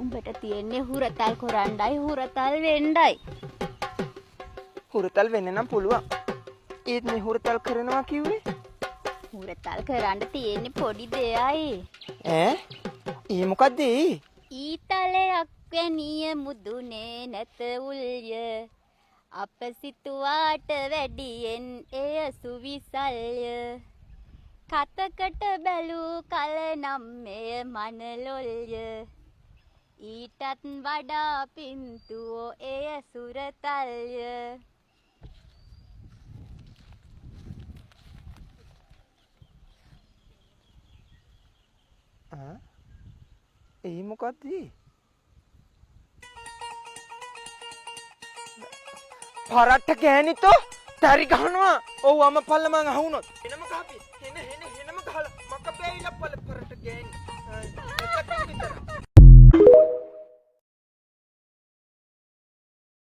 උඹට තියෙන්නේ හුරතල් කරන්නයි හුරතල් වෙන්නයි. හුරතල් වෙන්න නම් පුළුවන්. ඒත් මේ හුරතල් කරනවා කිව්වේ? හුරතල් කරන්න තියෙන්නේ පොඩි දෙයයි. ඈ? ඒ මොකද්ද? ඊතලයක් වැනිය මුදුනේ නැත උල්ය. අප සිතුවාට වැඩියෙන් එය සුවිසල්ය. කතකට බැලූ කල නම් මෙය මනලොල්ය. ඊටත් වඩා පින්තුවෝ එය සුරතල්ය. ඒ මොකද්ද? පරට්ට ගෑනිතෝ තරි ගහනවා. ඔව් අමපල්ල මං අහුනොත්. එනම ගහපි. හෙනම ගහලා මක බෑයිලා පරට්ට ගෑනි. එකක් විතර.